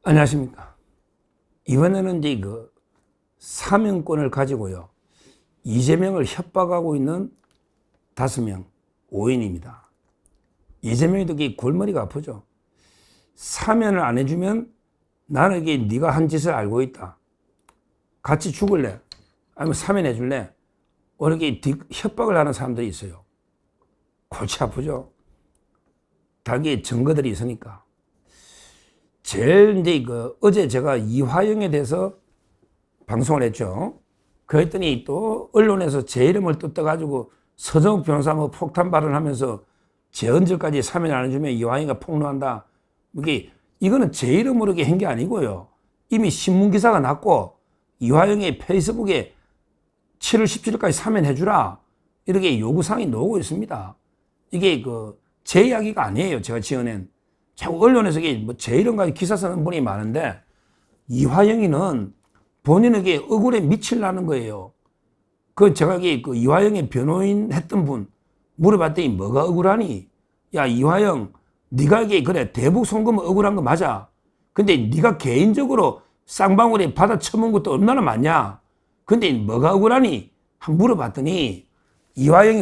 안녕하십니까. 이번에는 이제 사면권을 가지고요. 이재명을 협박하고 있는 5명, 5인입니다. 이재명이 되게 골머리가 아프죠. 사면을 안 해주면 나는 이게 네가 한 짓을 알고 있다. 같이 죽을래? 아니면 사면해 줄래? 이렇게 협박을 하는 사람들이 있어요. 골치 아프죠. 자기의 증거들이 있으니까. 제일 이제 어제 제가 이화영에 대해서 방송을 했죠. 그랬더니 또 언론에서 제 이름을 또 떠가지고 서정욱 변호사 뭐 폭탄 발언하면서 제 언질까지 사면 안 해주면 이화영이가 폭로한다. 이거는 제 이름으로 한 게 아니고요. 이미 신문 기사가 났고 이화영의 페이스북에 7월 17일까지 사면해주라 이렇게 요구사항이 나오고 있습니다. 이게 제 이야기가 아니에요. 제가 지어낸. 자꾸 언론에서 제 이름 가지고 기사 쓰는 분이 많은데 이화영이는 본인에게 억울해 미칠라는 거예요. 제가 이화영의 변호인 했던 분 물어봤더니 뭐가 억울하니? 야, 이화영, 네가 그래 대북 송금 억울한 거 맞아. 근데 네가 개인적으로 쌍방울에 받아 처먹은 것도 얼마나 많냐? 근데 뭐가 억울하니? 한번 물어봤더니 이화영이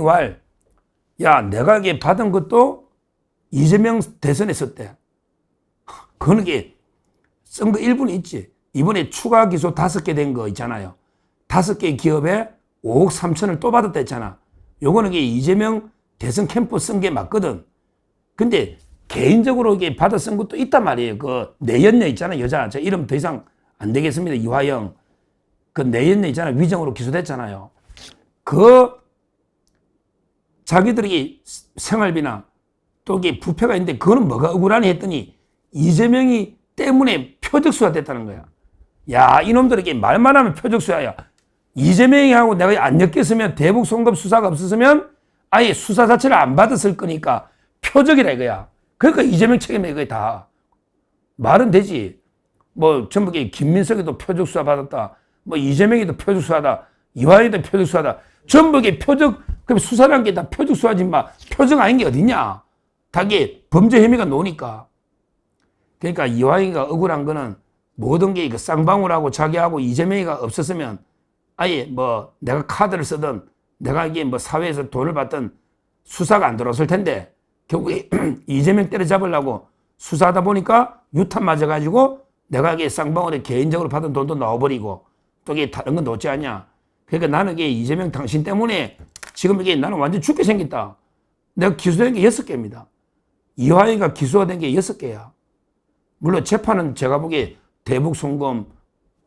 야, 내가 받은 것도 이재명 대선에 썼대. 그거는 쓴 거 일부는 있지. 이번에 추가 기소 5개 된 거 있잖아요. 5개 기업에 5억 3천을 또 받았다 했잖아. 요거는 이재명 대선 캠프 쓴 게 맞거든. 근데 개인적으로 받아 쓴 것도 있단 말이에요. 내연녀 있잖아, 여자. 저 이름 더 이상 안 되겠습니다. 이화영. 내연녀 있잖아. 위정으로 기소됐잖아요. 자기들이 생활비나 또 부패가 있는데 그거는 뭐가 억울하니 했더니 이재명이 때문에 표적수가 됐다는 거야. 야, 이놈들에게 말만 하면 표적수야. 이재명이 하고 내가 안 엮였으면 대북 송금 수사가 없었으면 아예 수사 자체를 안 받았을 거니까 표적이라 이거야. 그러니까 이재명 책임이야, 이거 다. 말은 되지. 전부 김민석이도 표적수사 받았다. 이재명이도 표적수사다. 이화영이도 표적수사다. 전부 표적, 그럼 수사라는 게 다 표적수사지 마. 표적 아닌 게 어딨냐. 다게 범죄 혐의가 노니까. 그러니까 이화영이가 억울한 거는 모든 게 쌍방울하고 자기하고 이재명이가 없었으면 아예 내가 카드를 쓰든 내가 사회에서 돈을 받든 수사가 안 들어왔을 텐데 결국에 이재명 때려잡으려고 수사하다 보니까 유탄 맞아가지고 내가 쌍방울에 개인적으로 받은 돈도 넣어버리고 또 다른 건 넣지 않냐. 그러니까 나는 이재명 당신 때문에 지금 나는 완전 죽게 생겼다. 내가 기소된 게 6개입니다. 이화영이가 기소가 된 게 6개야. 물론 재판은 제가 보기에 대북 송금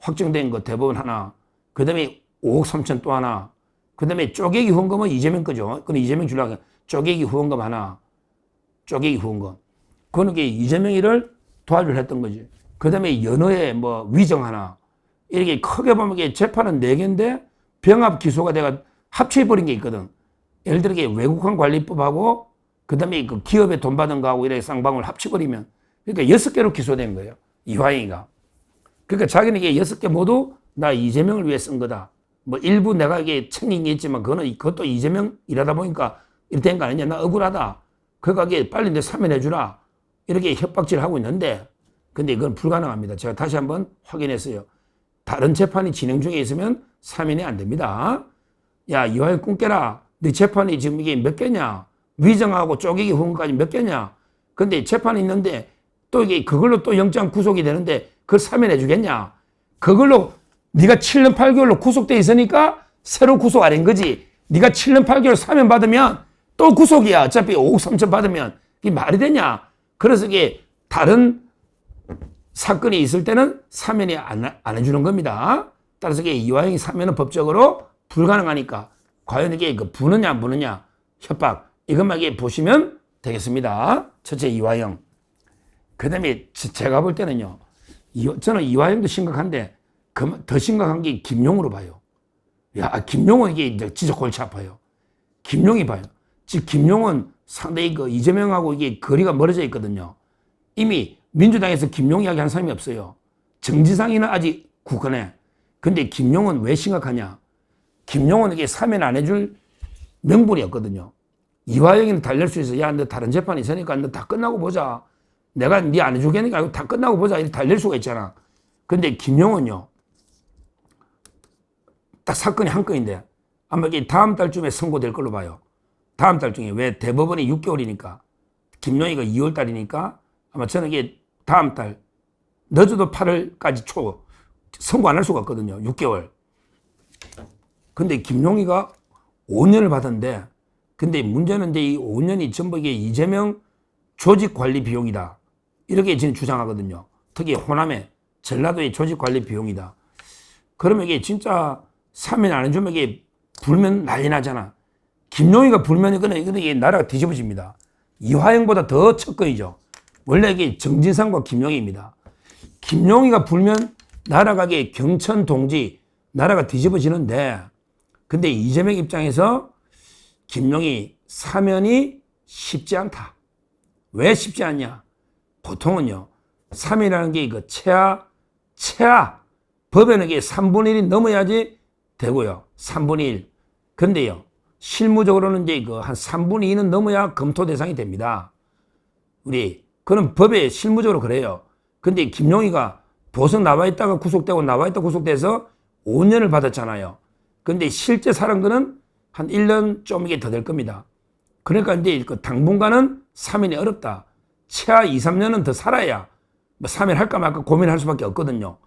확정된 거 대법원 하나, 그 다음에 5억 3천 또 하나, 그 다음에 쪼개기 후원금은 이재명 거죠. 그건 이재명 주려고 쪼개기 후원금 하나, 쪼개기 후원금. 그거는 이재명이를 도와주려 했던 거지. 그 다음에 연어에 위정 하나. 이렇게 크게 보면 재판은 4개인데 병합 기소가 내가 합쳐버린 게 있거든. 예를 들어 외국환 관리법하고 그 다음에 기업에 돈 받은 거하고 이렇게 쌍방울 합쳐버리면 그러니까 6개로 기소된 거예요. 이화영이가. 그러니까 자기는 6개 모두 나 이재명을 위해 쓴 거다. 일부 내가 챙긴 게 있지만 그것도 이재명 일하다 보니까 이렇게 된 거 아니냐. 나 억울하다. 그러니까 빨리 내 사면해 주라. 이렇게 협박질을 하고 있는데 근데 이건 불가능합니다. 제가 다시 한번 확인했어요. 다른 재판이 진행 중에 있으면 사면이 안 됩니다. 야, 이화영 꿈 깨라. 네 재판이 지금 이게 몇 개냐? 위정하고 쪼개기 후원까지 몇 개냐? 근데 재판이 있는데 또 그걸로 또 영장 구속이 되는데 그걸 사면해 주겠냐? 그걸로 네가 7년 8개월로 구속돼 있으니까 새로 구속 안 한 거지. 네가 7년 8개월 사면 받으면 또 구속이야. 어차피 5억 3천 받으면 이게 말이 되냐? 그래서 다른 사건이 있을 때는 사면이 안 해주는 겁니다. 따라서 이화영이 사면은 법적으로 불가능하니까 과연 이게 부느냐 안 부느냐 협박 이것만 보시면 되겠습니다. 첫째 이화영. 그 다음에 제가 볼 때는요. 저는 이화영도 심각한데 더 심각한 게 김용으로 봐요. 야, 김용은 진짜 골치 아파요. 김용이 봐요. 지금 김용은 상당히 이재명하고 거리가 멀어져 있거든요. 이미 민주당에서 김용 이야기 하는 사람이 없어요. 정지상이는 아직 굳건해. 근데 김용은 왜 심각하냐? 김용은 사면 안 해줄 명분이 없거든요. 이화영이는 달랠 수 있어. 야, 너 다른 재판이 있으니까 너 다 끝나고 보자. 내가 네 안 해주겠으니까 다 끝나고 보자 이렇게 달릴 수가 있잖아. 근데 김용은요, 딱 사건이 한 건인데 아마 이게 다음 달쯤에 선고될 걸로 봐요. 다음 달 중에. 왜? 대법원이 6개월이니까 김용희가 2월 달이니까 아마 저는 이게 다음 달 늦어도 8월까지 초 선고 안 할 수가 없거든요. 6개월. 근데 김용희가 5년을 받았는데, 근데 문제는 이제 이 5년이 전부 이게 이재명 조직 관리 비용이다, 이렇게 지금 주장하거든요. 특히 호남의 전라도의 조직 관리 비용이다. 그러면 이게 진짜 사면 안 해주면 이게 불면 난리 나잖아. 김용희가 불면 이게 나라가 뒤집어집니다. 이화영보다 더 척건이죠. 원래 이게 정진상과 김용희입니다. 김용희가 불면 나라가 이게 경천 동지 나라가 뒤집어지는데, 근데 이재명 입장에서 김용희 사면이 쉽지 않다. 왜 쉽지 않냐? 보통은요, 사면이라는 게 이거 최하 법에는 이게 3분의 1이 넘어야지 되고요. 3분의 1. 근데요, 실무적으로는 이제 이거 한 3분의 2는 넘어야 검토 대상이 됩니다. 그는 법에 실무적으로 그래요. 근데 김용희가 보석 나와 있다가 구속되고 나와 있다 구속돼서 5년을 받았잖아요. 근데 실제 살은 거는 한 1년 좀 이게 더 될 겁니다. 그러니까 이제 그 당분간은 사면이 어렵다. 최하 2, 3년은 더 살아야 뭐 사면할까 말까 고민할 수밖에 없거든요.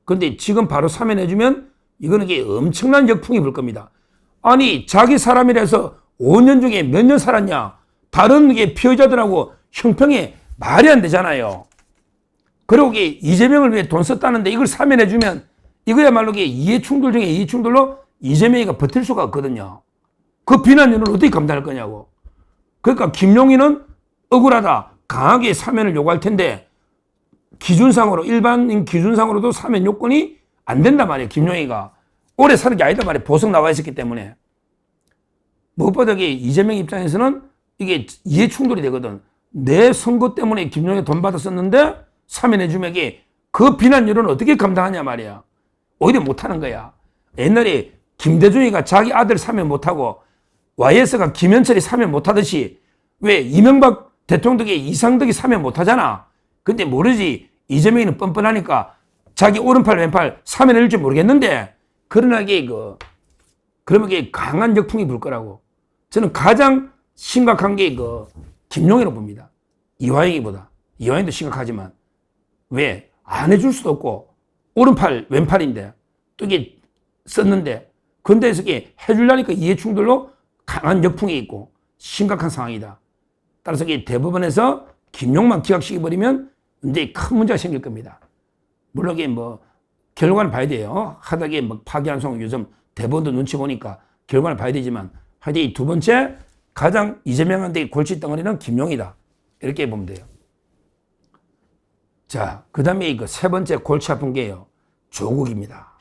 근데 지금 바로 사면해주면 이거는 이게 엄청난 역풍이 불 겁니다. 아니, 자기 사람이라서 5년 중에 몇 년 살았냐? 다른 게 피해자들하고 형평이 말이 안 되잖아요. 그리고 이게 이재명을 위해 돈 썼다는데 이걸 사면해주면 이거야말로 이게 이해충돌 중에 이해충돌로 이재명이가 버틸 수가 없거든요. 그 비난을 어떻게 감당할 거냐고. 그러니까 김용희는 억울하다, 강하게 사면을 요구할 텐데 기준상으로, 일반인 기준상으로도 사면 요건이 안 된단 말이에요. 김용희가 오래 사는 게 아니다 말이에요. 보석 나와 있었기 때문에. 무엇보다 이재명 입장에서는 이게 이해충돌이 되거든. 내 선거 때문에 김용희 돈 받았었는데 사면해주면 그 비난율은 어떻게 감당하냐 말이야. 오히려 못하는 거야. 옛날에 김대중이가 자기 아들 사면 못하고 YS가 김현철이 사면 못하듯이 왜 이명박 대통령이 이상덕이 사면 못하잖아. 근데 모르지. 이재명이는 뻔뻔하니까 자기 오른팔 왼팔 사면해줄 줄 모르겠는데, 그러나 그러면 강한 역풍이 불 거라고. 저는 가장 심각한 게 김용희로 봅니다. 이화영이보다. 이화영도 심각하지만 왜? 안 해줄 수도 없고 오른팔 왼팔인데 또 이게 썼는데, 근데에서 해주려니까 이해충돌로 강한 역풍이 있고 심각한 상황이다. 따라서 대법원에서 김용만 기각시켜버리면 이제 큰 문제가 생길 겁니다. 물론 결과는 봐야 돼요. 하다게 파기환송 요즘 대법원도 눈치 보니까 결과를 봐야 되지만, 하여튼 이 두 번째 가장 이재명한테 골칫덩어리는 김용이다, 이렇게 보면 돼요. 자, 그 다음에 세 번째 골치 아픈 게요, 조국입니다.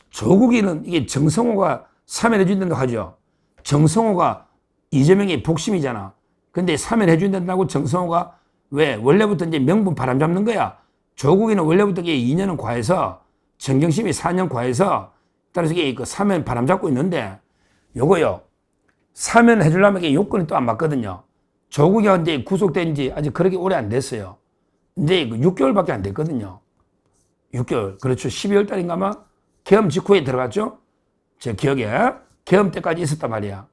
조국이는 이게 정성호가 사면해준다고 하죠. 정성호가 이재명의 복심이잖아. 근데 사면해준다고 정성호가 왜? 원래부터 이제 명분 바람 잡는 거야. 조국이는 원래부터 2년은 과해서, 정경심이 4년 과해서, 따라서 사면 바람 잡고 있는데, 요거요, 사면 해주려면 요건이 또 안 맞거든요. 조국이 이제 구속된 지 아직 그렇게 오래 안 됐어요. 이제 6개월밖에 안 됐거든요. 6개월. 그렇죠. 12월 달인가 아마 계엄 직후에 들어갔죠? 제 기억에. 계엄 때까지 있었단 말이야.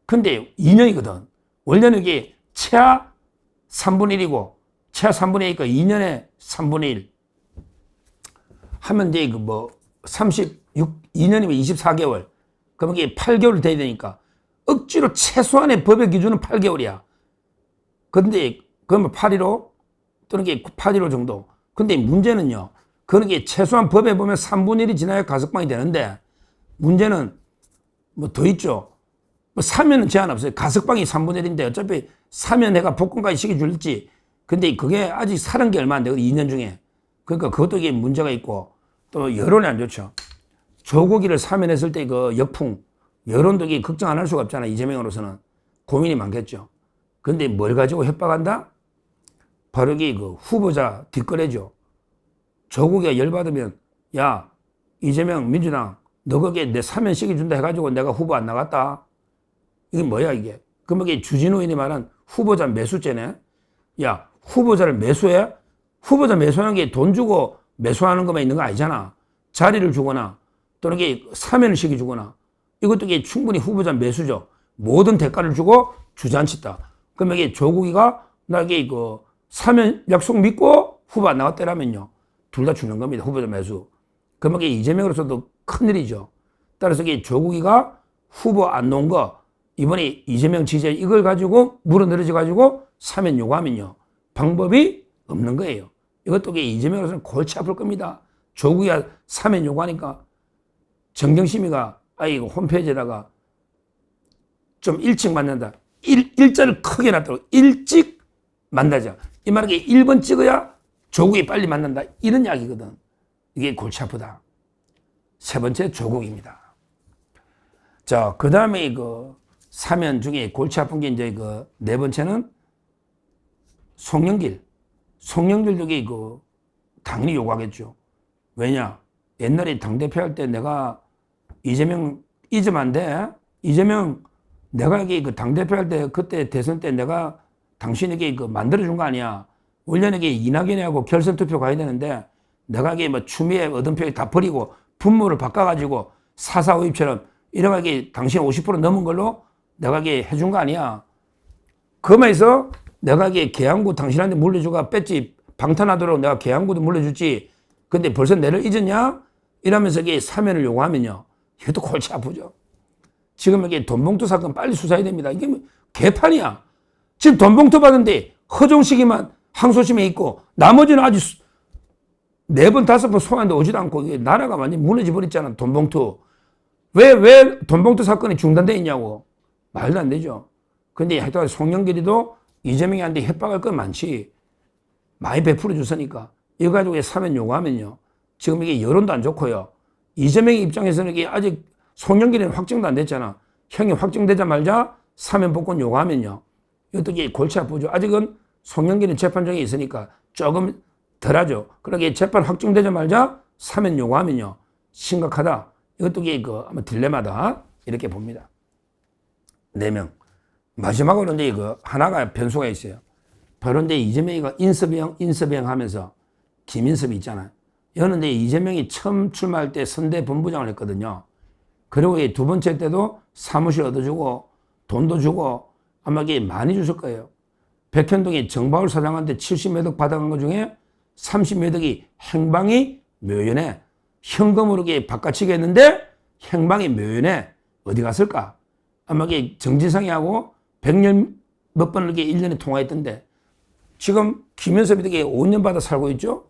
근데 2년이거든. 원래는 이게 최하 3분의 1이고, 최하 3분의 1이니까 2년에 3분의 1. 하면 이제 2년이면 24개월. 그러면 이게 8개월 돼야 되니까. 억지로 최소한의 법의 기준은 8개월이야. 근데, 그러면 8.15 또는 8.15 정도. 근데 문제는요, 그런 게 최소한 법에 보면 3분의 1이 지나야 가석방이 되는데, 문제는 더 있죠. 사면은 제한 없어요. 가석방이 3분의 1인데 어차피 사면 내가 복권까지 시켜줄지. 근데 그게 아직 살은 게 얼마 안 되거든, 2년 중에. 그러니까 그것도 이게 문제가 있고, 또 여론이 안 좋죠. 조국이를 사면했을 때 역풍, 여론도 걱정 안 할 수가 없잖아. 이재명으로서는 고민이 많겠죠. 근데 뭘 가지고 협박한다? 바로 후보자 뒷거래죠. 조국이가 열받으면, 야, 이재명 민주당 너 거기에 내 사면 시켜준다 해가지고 내가 후보 안 나갔다. 이게 뭐야 이게? 그럼 주진우 의원이 말한 후보자 매수죄네. 야, 후보자를 매수해? 후보자 매수하는 게 돈 주고 매수하는 것만 있는 거 아니잖아. 자리를 주거나 또는 이게 사면을 시켜주거나 이것도 이게 충분히 후보자 매수죠. 모든 대가를 주고 주저앉혔다. 그러면 이게 조국이가 나에게 그 사면 약속 믿고 후보 안 나왔다라면요. 둘 다 주는 겁니다. 후보자 매수. 그러면 이게 이재명으로서도 큰일이죠. 따라서 이게 조국이가 후보 안 놓은 거 이번에 이재명 지지자 이걸 가지고 물어늘어져 가지고 사면 요구하면요. 방법이 없는 거예요. 이것도 이게 이재명으로서는 골치 아플 겁니다. 조국이가 사면 요구하니까 정경심이가 이거 홈페이지에다가 좀 일찍 만난다. 일자를 크게 놨다고 일찍 만나자. 이 말은 1번 찍어야 조국이 빨리 만난다. 이런 이야기거든. 이게 골치 아프다. 세 번째 조국입니다. 자, 그 다음에 그 사면 중에 골치 아픈 게 이제 그 네 번째는 송영길. 송영길도 그 당연히 요구하겠죠. 왜냐? 옛날에 당대표 할 때 내가 이재명 잊으면 안 돼. 이재명 내가 이게 그 당대표 할 때 그때 대선 때 내가 당신에게 그 만들어준 거 아니야. 원래는 이낙연하고 결선 투표 가야 되는데 내가 이게 뭐 추미애 얻은 표 다 버리고 분모를 바꿔가지고 4.4 5입처럼 이래가지고 당신 50% 넘은 걸로 내가 이게 해준 거 아니야. 그러면서 내가 이게 계양구 당신한테 물려주가 뺐지. 방탄하도록 내가 계양구도 물려줬지. 근데 벌써 내를 잊었냐? 이러면서 이게 사면을 요구하면요. 이것도 골치 아프죠. 지금 이게 돈봉투 사건 빨리 수사해야 됩니다. 이게 뭐 개판이야. 지금 돈봉투 받은데 허종식이만 항소심에 있고 나머지는 아주 4번, 5번 소환도 오지도 않고 이게 나라가 완전히 무너져 버렸잖아. 돈봉투. 왜 돈봉투 사건이 중단돼 있냐고. 말도 안 되죠. 근데 하여튼 송영길이도 이재명이한테 협박할 건 많지. 많이 베풀어 줬으니까. 이거 가지고 사면 요구하면요. 지금 이게 여론도 안 좋고요. 이재명 입장에서는 이게 아직 송영길이는 확정도 안 됐잖아. 형이 확정되자마자 사면 복권 요구하면요. 이것도 이게 골치 아프죠. 아직은 송영길은 재판 중에 있으니까 조금 덜하죠. 그러게 재판 확정되자마자 사면 요구하면요. 심각하다. 이것도 이게 아마 딜레마다. 이렇게 봅니다. 4명. 마지막으로 이제 하나가 변수가 있어요. 바로 이제 이재명이가 인섭형 하면서 김인섭이 있잖아요. 이거는 이제 이재명이 처음 출마할 때 선대 본부장을 했거든요. 그리고 두 번째 때도 사무실 얻어주고 돈도 주고 아마 이게 많이 주실 거예요. 백현동이 정바울 사장한테 70몇 억 받아간 것 중에 30몇 억이 행방이 묘연해. 현금으로 바꿔치기 했는데 행방이 묘연해. 어디 갔을까? 아마 이게 정진상이하고 100년 몇 번을 이렇게 1년에 통화했던데 지금 김현섭이 되게 5년 받아 살고 있죠?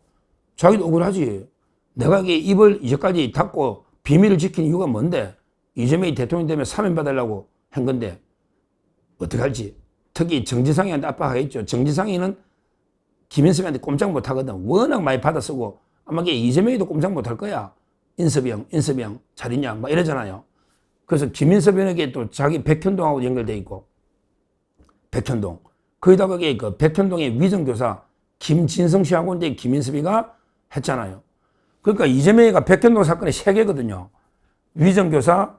자기도 억울하지. 내가 이게 입을 이제까지 닫고 비밀을 지킨 이유가 뭔데? 이재명이 대통령 되면 사면 받으려고 한 건데 어떻게 할지. 특히 정진상이한테 압박하겠죠. 정진상이는 김현섭이한테 꼼짝 못 하거든. 워낙 많이 받아 쓰고 아마 이게 이재명이도 꼼짝 못 할 거야. 인섭이 형 잘 있냐? 막 이러잖아요. 그래서 김인섭에게 또 자기 백현동하고 연결돼 있고 백현동. 거기다가 그 백현동의 위정교사 김진성 씨하고 이제 김인섭이가 했잖아요. 그러니까 이재명이가 백현동 사건의 3개거든요. 위정교사,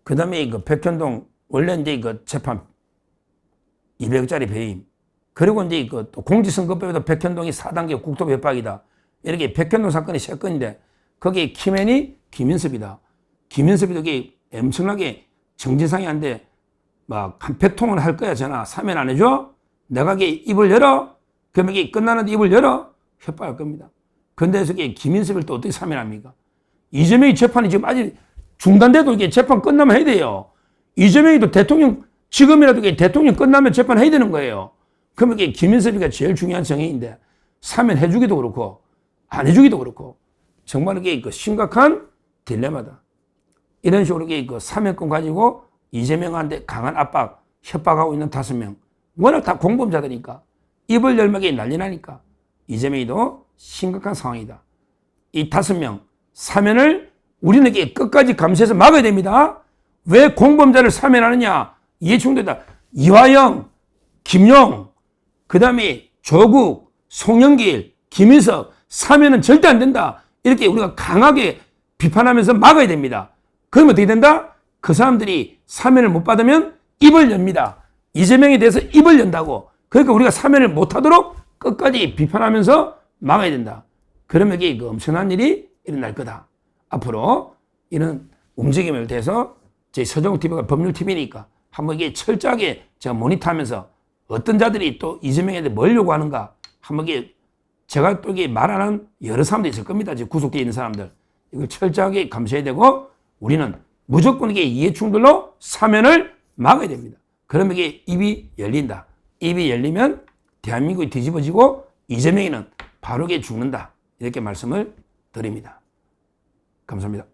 그 다음에 그 백현동 원래 이제 그 재판 200억짜리 배임. 그리고 이제 또 공직선거법에도 백현동이 4단계 국토 협박이다. 이렇게 백현동 사건이 3건인데 거기에 키맨이 김인섭이다. 김인섭이 되게 엄청나게 정진상이한테 막 한 100통을 할 거야. 전화 사면 안 해줘? 내가 입을 열어? 그러면 이게 끝나는데 입을 열어? 협박할 겁니다. 그런데서 김인섭을 또 어떻게 사면합니까? 이재명이 재판이 지금 아직 중단돼도 이게 재판 끝나면 해야 돼요. 이재명이도 대통령 지금이라도 대통령 끝나면 재판 해야 되는 거예요. 그러면 이게 김인섭이가 제일 중요한 정의인데 사면 해주기도 그렇고 안 해주기도 그렇고 정말 이게 심각한 딜레마다. 이런 식으로 사면권 가지고 이재명한테 강한 압박, 협박하고 있는 5명. 워낙 다 공범자들이니까 입을 열면 난리 나니까 이재명이도 심각한 상황이다. 이 5명 사면을 우리는 끝까지 감시해서 막아야 됩니다. 왜 공범자를 사면하느냐? 이해충돌이다. 이화영, 김용, 그 다음에 조국, 송영길, 김인석 사면은 절대 안 된다. 이렇게 우리가 강하게 비판하면서 막아야 됩니다. 그러면 어떻게 된다? 그 사람들이 사면을 못 받으면 입을 엽니다. 이재명에 대해서 입을 연다고. 그러니까 우리가 사면을 못 하도록 끝까지 비판하면서 막아야 된다. 그러면 이게 그 엄청난 일이 일어날 거다. 앞으로 이런 움직임을 대해서 저희 서정TV가 법률TV니까 한번 이게 철저하게 제가 모니터하면서 어떤 자들이 또 이재명에 대해 뭘 요구하는가 한번 이게 제가 또 이게 말하는 여러 사람들이 있을 겁니다. 지금 구속되어 있는 사람들. 이걸 철저하게 감시해야 되고 우리는 무조건 이게 이해충돌로 사면을 막아야 됩니다. 그러면 이게 입이 열린다. 입이 열리면 대한민국이 뒤집어지고 이재명이는 바로 이게 죽는다. 이렇게 말씀을 드립니다. 감사합니다.